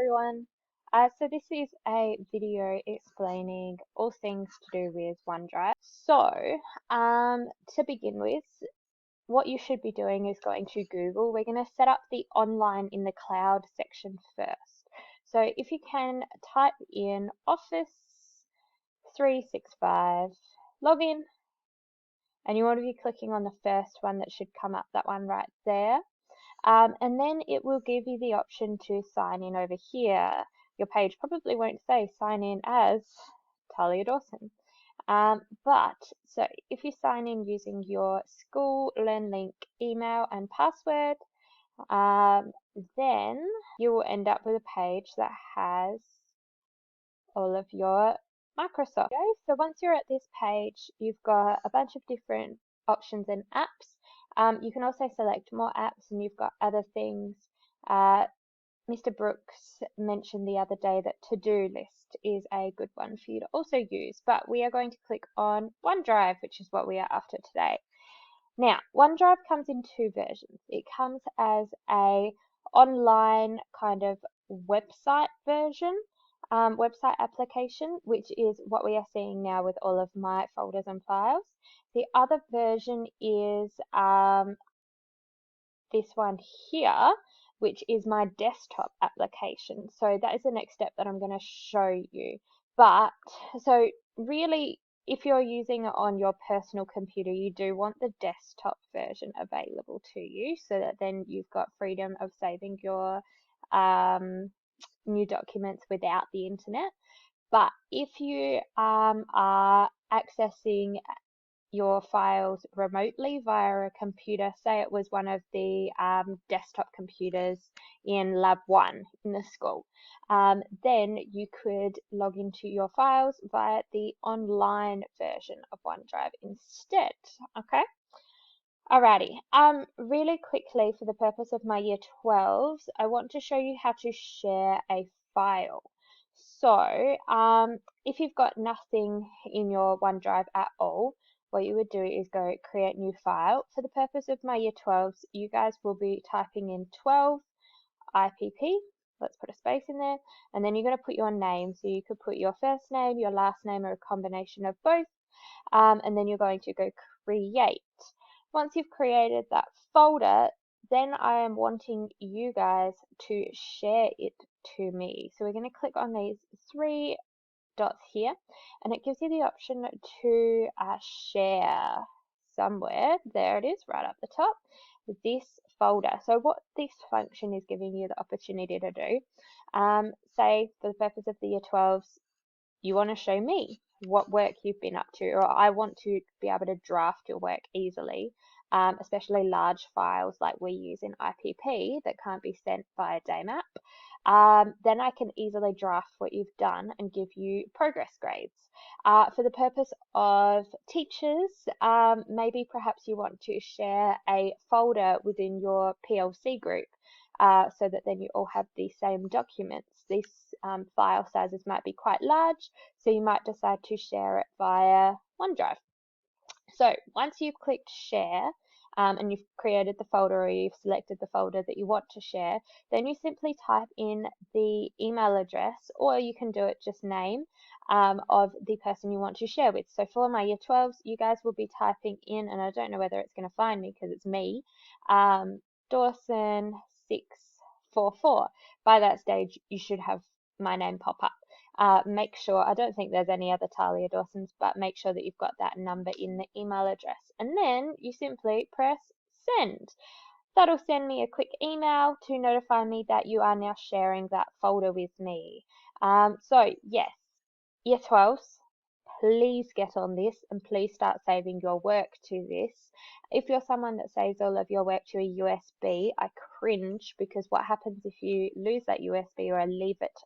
everyone. So this is a video explaining all things to do with OneDrive. To begin with, what you should be doing is going to Google. We're going to set up the online in the cloud section first. So if you can type in Office 365 login, and you want to be clicking on the first one that should come up, that one right there. And then it will give you the option to sign in over here. Your page probably won't say sign in as Talia Dawson. So if you sign in using your school LearnLink email and password, then you will end up with a page that has all of your Microsoft. Okay, so once you're at this page, you've got a bunch of different options and apps. You can also select more apps, and you've got other things. Mr. Brooks mentioned the other day that to-do list is a good one for you to also use, but we are going to click on OneDrive, which is what we are after today. Now, OneDrive comes in two versions. It comes as a online kind of website version, website application, which is what we are seeing now with all of my folders and files. The other version is this one here, which is my desktop application. So that is the next step that I'm going to show you. So really, if you're using it on your personal computer, you do want the desktop version available to you, so that then you've got freedom of saving your new documents without the internet. But if you are accessing your files remotely via a computer, say it was one of the desktop computers in Lab 1 in the school, then you could log into your files via the online version of OneDrive instead. Okay. Alrighty, really quickly, for the purpose of my Year 12s, I want to show you how to share a file. So, if you've got nothing in your OneDrive at all, what you would do is go create new file. For the purpose of my Year 12s, you guys will be typing in 12 IPP. Let's put a space in there, and then you're going to put your name. So you could put your first name, your last name, or a combination of both, and then you're going to go create. Once you've created that folder, then I am wanting you guys to share it to me. So we're going to click on these three dots here, and it gives you the option to share somewhere. There it is, right up the top, this folder. So what this function is giving you the opportunity to do, say for the purpose of the Year 12s, you want to show me what work you've been up to, or I want to be able to draft your work easily, especially large files like we use in IPP that can't be sent via DMAP. Then I can easily draft what you've done and give you progress grades. For the purpose of teachers, maybe perhaps you want to share a folder within your PLC group, so that then you all have the same documents. These file sizes might be quite large, so you might decide to share it via OneDrive. So once you've clicked share, and you've created the folder, or you've selected the folder that you want to share, then you simply type in the email address, or you can do it just name of the person you want to share with. So for my Year 12s, you guys will be typing in, and I don't know whether it's going to find me because it's me, Dawson 644. By that stage, you should have my name pop up. Make sure, I don't think there's any other Talia Dawsons, but make sure that you've got that number in the email address. And then you simply press send. That'll send me a quick email to notify me that you are now sharing that folder with me. So yes, Year 12s, please get on this and please start saving your work to this. If you're someone that saves all of your work to a USB, I cringe, because what happens if you lose that USB or leave it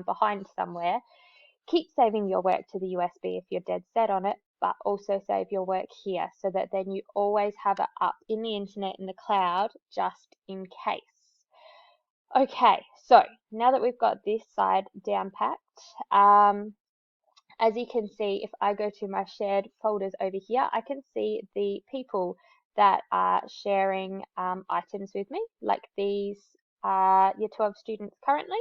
behind somewhere? Keep saving your work to the USB if you're dead set on it, but also save your work here, so that then you always have it up in the internet in the cloud, just in case. Okay, so now that we've got this side down packed, as you can see, if I go to my shared folders over here, I can see the people that are sharing items with me, like these Year 12 students currently.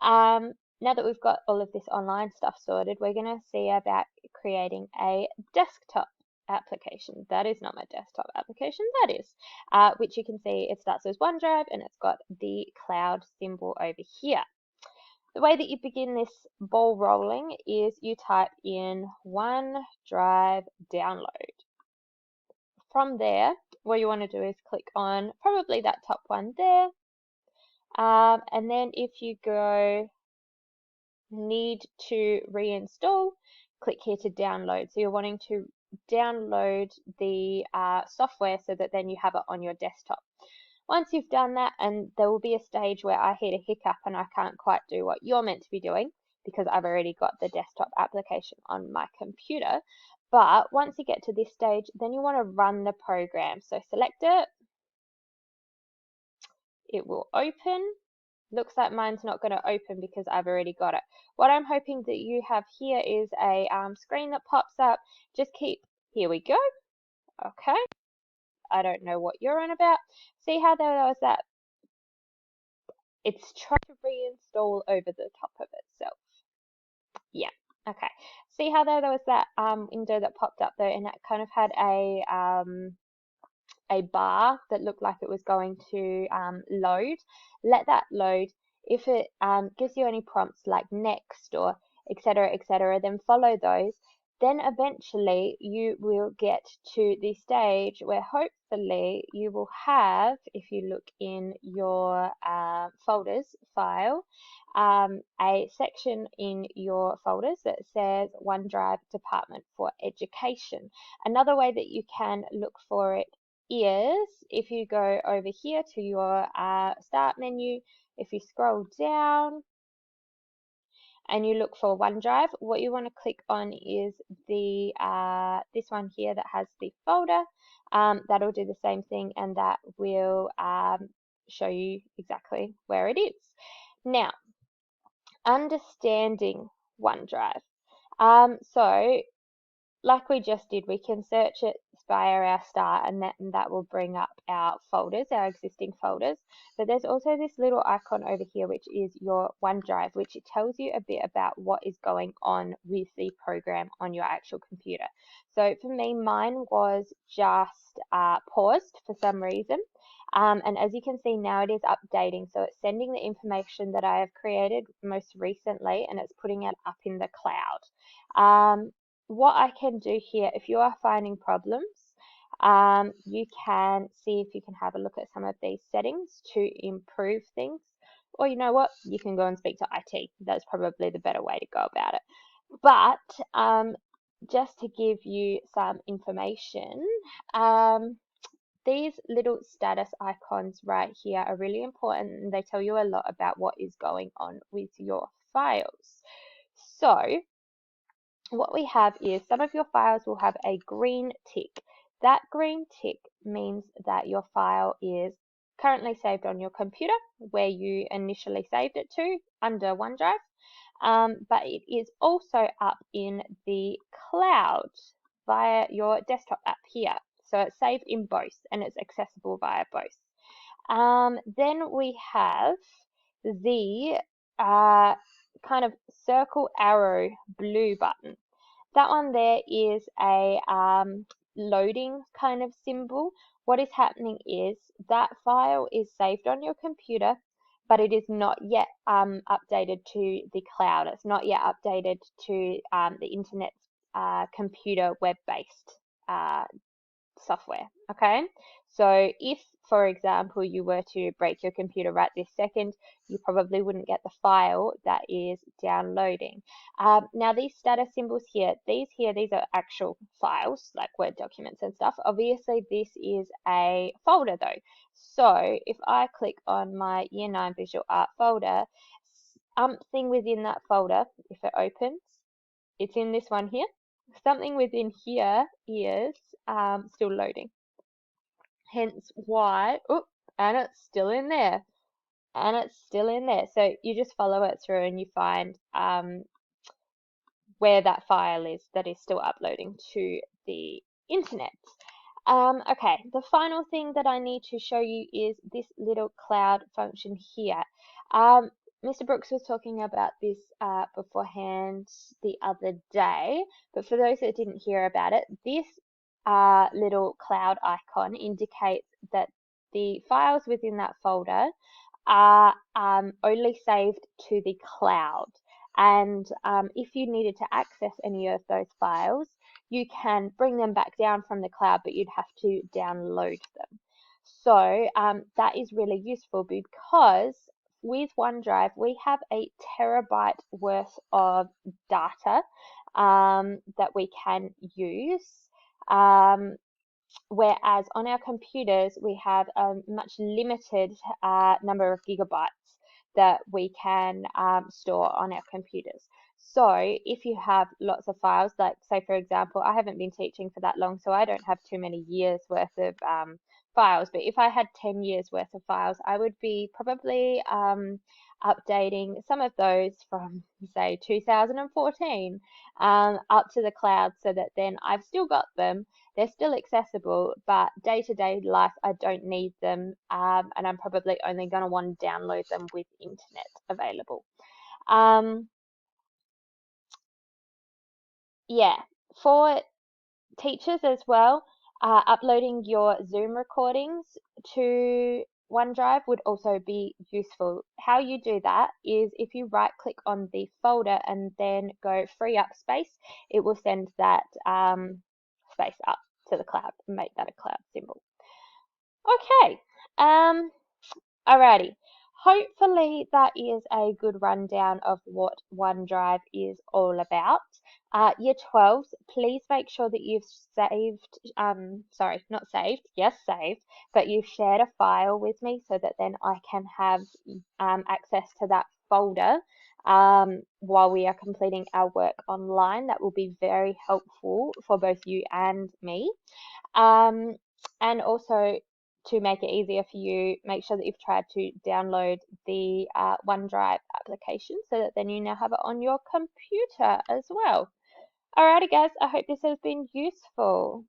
Now that we've got all of this online stuff sorted, we're going to see about creating a desktop application. That is not my desktop application, that is, which you can see it starts as OneDrive and it's got the cloud symbol over here. The way that you begin this ball rolling is you type in OneDrive download. From there, what you want to do is click on probably that top one there. And then if you go need to reinstall, click here to download. So you're wanting to download the software so that then you have it on your desktop. Once you've done that, and there will be a stage where I hit a hiccup and I can't quite do what you're meant to be doing because I've already got the desktop application on my computer. But once you get to this stage, then you want to run the program. So select it. It will open. Looks like mine's not going to open because I've already got it. What I'm hoping that you have here is a screen that pops up. Just here we go. Okay. I don't know what you're on about. See how there was that? It's trying to reinstall over the top of itself. Yeah. Okay. See how there was that window that popped up there and it kind of had a bar that looked like it was going to load. Let that load. If it gives you any prompts like next or etc., then follow those. Then eventually you will get to the stage where hopefully you will have, if you look in your folders file, a section in your folders that says OneDrive Department for Education. Another way that you can look for it is if you go over here to your start menu, if you scroll down and you look for OneDrive, what you want to click on is the this one here that has the folder. That'll do the same thing and that will show you exactly where it is. Now, understanding OneDrive. So like we just did, we can search it via our start and that will bring up our folders, our existing folders. But there's also this little icon over here, which is your OneDrive, which it tells you a bit about what is going on with the program on your actual computer. So for me, mine was just paused for some reason. And as you can see now, it is updating. So it's sending the information that I have created most recently and it's putting it up in the cloud. What I can do here, if you are finding problems, you can see if you can have a look at some of these settings to improve things. Or you know what, you can go and speak to IT. That's probably the better way to go about it. But just to give you some information, these little status icons right here are really important and they tell you a lot about what is going on with your files. So what we have is some of your files will have a green tick. That green tick means that your file is currently saved on your computer where you initially saved it to under OneDrive, but it is also up in the cloud via your desktop app here. So it's saved in both and it's accessible via both. Then we have the kind of circle arrow blue button. That one there is a loading kind of symbol. What is happening is that file is saved on your computer, but it is not yet updated to the cloud. It's not yet updated to the internet computer web-based software. Okay, so if for example you were to break your computer right this second, you probably wouldn't get the file that is downloading. Now these status symbols here, these are actual files like Word documents and stuff. Obviously this is a folder though, so if I click on my Year 9 Visual Art folder, something within that folder, if it opens, it's in this one here. Something within here is still loading. Hence why, and it's still in there. And it's still in there. So you just follow it through and you find where that file is that is still uploading to the internet. Okay, the final thing that I need to show you is this little cloud function here. Mr. Brooks was talking about this beforehand the other day, but for those that didn't hear about it, this little cloud icon indicates that the files within that folder are only saved to the cloud. And if you needed to access any of those files, you can bring them back down from the cloud, but you'd have to download them. So that is really useful because with OneDrive, we have a terabyte worth of data that we can use. Um, Whereas on our computers, we have a much limited number of gigabytes that we can store on our computers. So if you have lots of files, like say for example, I haven't been teaching for that long, so I don't have too many years worth of files, but if I had 10 years worth of files, I would be probably updating some of those from say 2014 up to the cloud so that then I've still got them, they're still accessible, but day-to-day life, I don't need them, and I'm probably only going to want to download them with internet available. Yeah, for teachers as well, uploading your Zoom recordings to OneDrive would also be useful. How you do that is if you right click on the folder and then go free up space, it will send that space up to the cloud and make that a cloud symbol. Okay, alrighty. Hopefully that is a good rundown of what OneDrive is all about. Year 12s, please make sure that you've saved, sorry, not saved, yes, saved, but you've shared a file with me so that then I can have access to that folder while we are completing our work online. That will be very helpful for both you and me. Um, and also to make it easier for you, make sure that you've tried to download the OneDrive application so that then you now have it on your computer as well. Alrighty guys, I hope this has been useful.